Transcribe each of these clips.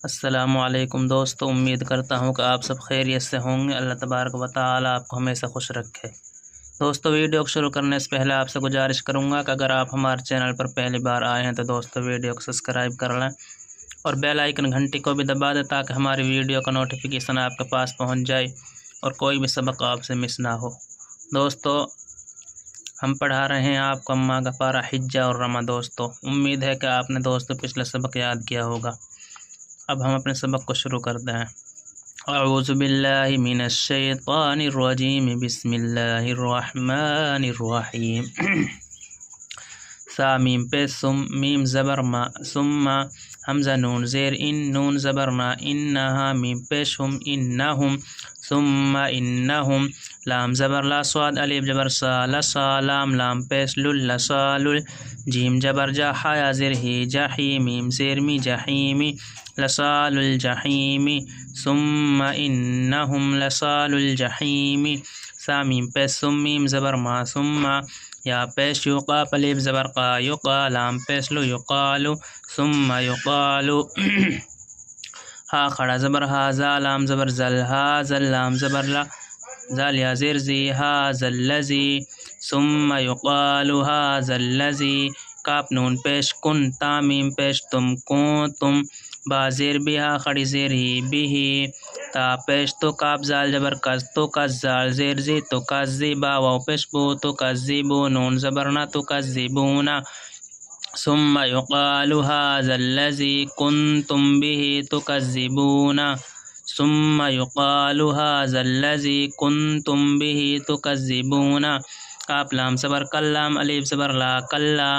السلام علیکم دوستو، امید کرتا ہوں کہ آپ سب خیریت سے ہوں گے۔ اللہ تبارک و تعالی آپ کو ہمیشہ خوش رکھے۔ دوستو ویڈیو کو شروع کرنے سے پہلے آپ سے گزارش کروں گا کہ اگر آپ ہمارے چینل پر پہلی بار آئے ہیں تو دوستو ویڈیو کو سبسکرائب کر لیں اور بیل آئیکن گھنٹی کو بھی دبا دیں تاکہ ہماری ویڈیو کا نوٹیفیکیشن آپ کے پاس پہنچ جائے اور کوئی بھی سبق آپ سے مس نہ ہو۔ دوستو ہم پڑھا رہے ہیں آپ کو اماں کا پارہ حجہ اور رمہ۔ دوستو امید ہے کہ آپ نے دوستو پچھلا سبق یاد کیا ہوگا۔ اب ہم اپنے سبق کو شروع کرتے ہیں۔ اعوذ باللہ من الشیطان الرجیم، بسم اللہ الرحمن الرحیم۔ سا میم پہ سم، میم زبر ما، ثم حمزہ نون زیر ان، نون زبر نا، انہا میم پیش ہم، انہم، ثم انہم، لام زبر لا، صاد الف جبر سا، لسا لام لام پیش لل، لسالل، جیم جبر جا، حیا زر ہی، جاہی میم زیر می، جہیمی، لسال الجحیم، ثم انہم لسال الجحیم۔ سا میم پیش سم، میم زبر ما، ثم یا پیش یقا، الف زبر قا، یقا لام پیش لو، یقالو، ثم یقالو، ہا کھڑا زبر ہا، زا لام زبر زل، ہا زل لام زبر لا، زال یا زیر زی، ہا زل لذی، ثم یقالو ہا زل لذی، کاپ نون پیش کن، تامیم پیش تم، کون تم، با زیر بھی، ہا کھڑی زیر ہی، بھی، تا پیش تو، کاپ زال جبر کز، تو کز زال زیر زی، تو کز زی، با واو پیش بو، تو کز زی بو، نون زبرنا، تو کز زی بونا، ثم یقال هذا الذی کنتم به تکذبون، ثم یقال هذا الذی کنتم به تکذبون، کاف لام زبر کلام، الف زبر لا، کلا،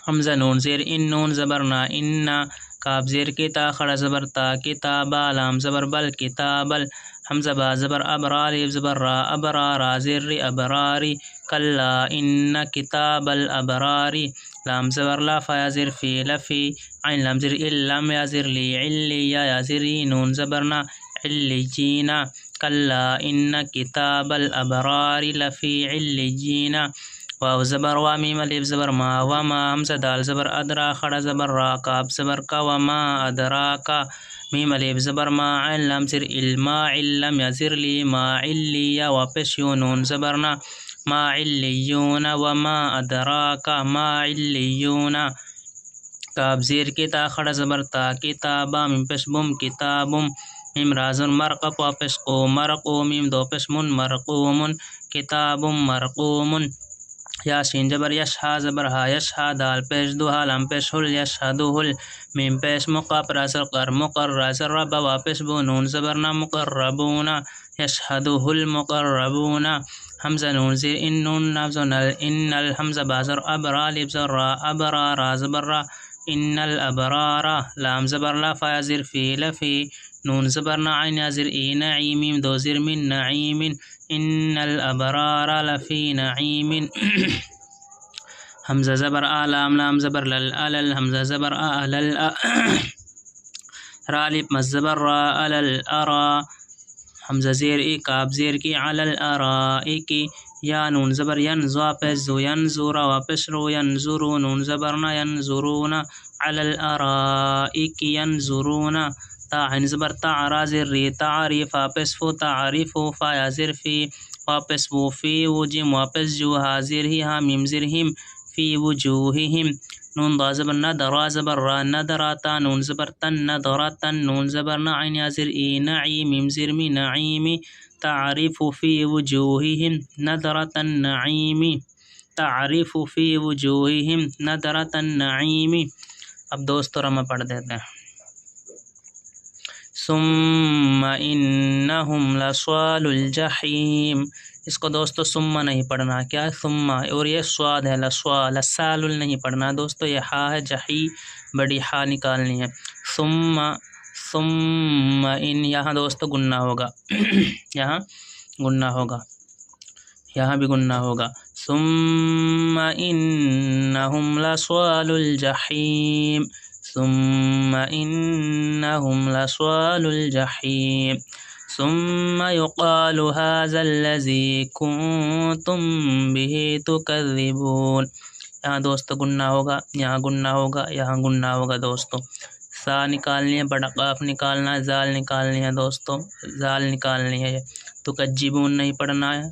حمزہ نون زیر ان، نون زبر نا، انا، کاف زیر کتا، کھڑا زبر تا، کتابا لام زبر بل، کتابل، حمزہ با زبر ابرا، الف زبر را، ابرارا زیر ری، ابراری، کلا ان کتاب الابراری، لام زبر لا، فا زر فی، لفی، عین لام زر لام یا زر لی، علی یا زری، نون زبرنا، علیجینا، کلا ان کتاب الابرار لفی علیجینا، واو زبر وا، میم الف زبر ما، وما، حمزہ دال زبر ادرا، کھڑا زبر را، کاف زبر کا، وما ادراکا، میم الف زبر ما، عین لام زر علما، علم یا زر لی، ما علی یا واپس یو، نون زبرنا، ما علیون، وما ادراکا ما علیون، کاف زیر کتا، کھڑا زبر تا، کتابا، میم پیش بم، کتابم، میم رازن مرقب، واپس قو، مرقو، میم دو پیش من، مرقومن، کتابم مرقومن، یاسین جبر یش، ہا زبر ہا، یش ہا دال پیش دو، ہا لام پیش ہل، یش ہدو ہل، میم پیش مقاب راسر قر، مقر راسر رب، واپس بو، نون زبرنا، مقربون، یش ہدو ہل مقربون، حمزہ نون زیر ان، نون نافذ نل، ان الحمزہ بازر ابرا، الف زبر را، ابرا را زبر را، ان الابرار، لام زبر لا، فا زر فی، لفی، نون زبرنا، عین زر ای، نعیم دو زر من، نعیم، ان الابرار لفی نعیم، حمزہ زبر آ، لام لام زبر لل، الل، حمزہ زبر آ، الل، را الف مز زبر را، الل، ارا، حمزہ زیر ای، کاف زیر کی، علل ارائکی، یا نون زبر ین، زوا پیش زو، ینظورا واپس رو، ینظرو، نون زبرنا، ینظرون، علل ارائکی ینظرون، تا عین زبر تا، زر ری، تعریف واپس فو، تعریفو، فا یا زر فی، واپس بو، فی وجیم واپس جو، حاضر ہی، ہا میم زر ہم، فی وجوہہم، نون دا زبر ندرا زبر را، ندراتا، نون زبر تن، ندرتن، نون زبر نا، عین یا زر ای، نعی، میم زر می، نعیمی، تعریف فی وجوہہم ندرت النعیم، تعریف فی وجوہہم ندرت النعیم۔ اب دوستو رمہ پڑھ دیتے ہیں۔ ثم انہم لصال الجحیم، اس کو دوستو ثم نہیں پڑھنا، کیا ہے ثم، اور یہ صاد ہے، لصال، لصال نہیں پڑھنا دوستو، یہ ہا ہے، جحی بڑی ہا نکالنی ہے، ثم ان، یہاں دوستو گنہ ہوگا، یہاں گنہ ہوگا، یہاں بھی گنہ ہوگا، ثم انہم لصال الجحیم، ثم انہم لصال الجحیم، ثم یقال هذا الذی کنتم به تکذبون، یہاں دوستو گنہ ہوگا، یہاں گنہ ہوگا، یہاں گنہ ہوگا دوستو، سا نکالنی ہے، بڑا قاف نکالنا ہے، زال نکالنی ہے دوستوں، زال نکالنی ہے۔ تکذبون نہیں پڑھنا ہے،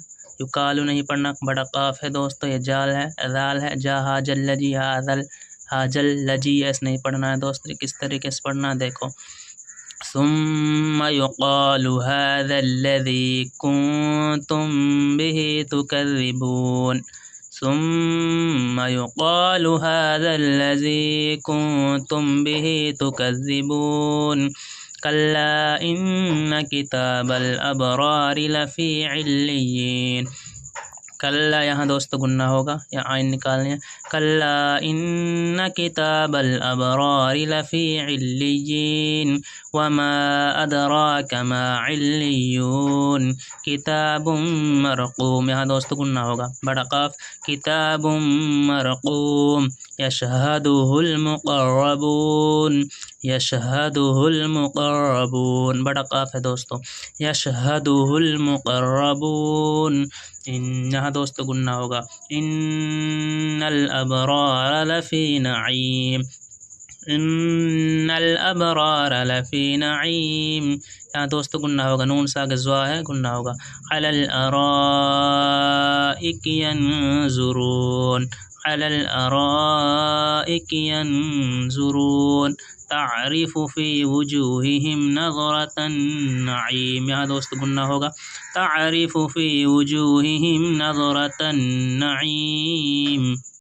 یقالو نہیں پڑھنا، بڑا قاف ہے دوستوں، یہ جال ہے، زال ہے، جا حاجل لجی حاجل لجی ایسے نہیں پڑھنا ہے دوستوں۔ کس طریقے سے پڑھنا ہے دیکھو، ثم يقال هذا الذي كنتم به تكذبون، ثم يقال هذا الذي كنتم به تكذبون، كلا إن كتاب الأبرار لفي عليين۔ کلا یہاں دوستو گننا ہوگا، یا عین نکالنی ہے، کلا ان کتاب الابرار لفی علیین وما ادراک ما علیون کتاب مرقوم، یہاں دوستو گننا ہوگا، بڑا قاف، کتاب مرقوم یشہدہ المقربون، یشہدہ المقربون، بڑا قاف ہے دوستو، یشہدہ المقربون۔ یہاں دوستو گننا ہوگا، ان الابرار لفی نعیم، ان الابرار لفی نعیم، یہاں دوستو گننا ہوگا، نون ساگ زوا ہے، گننا ہوگا، علی الارائک ینظرون، علی الارائک ینظرون، تعرف فی وجوہہم نظرۃ النعیم، یہاں دوستو گننا ہوگا، تعرف فی وجوہہم نظرۃ النعیم۔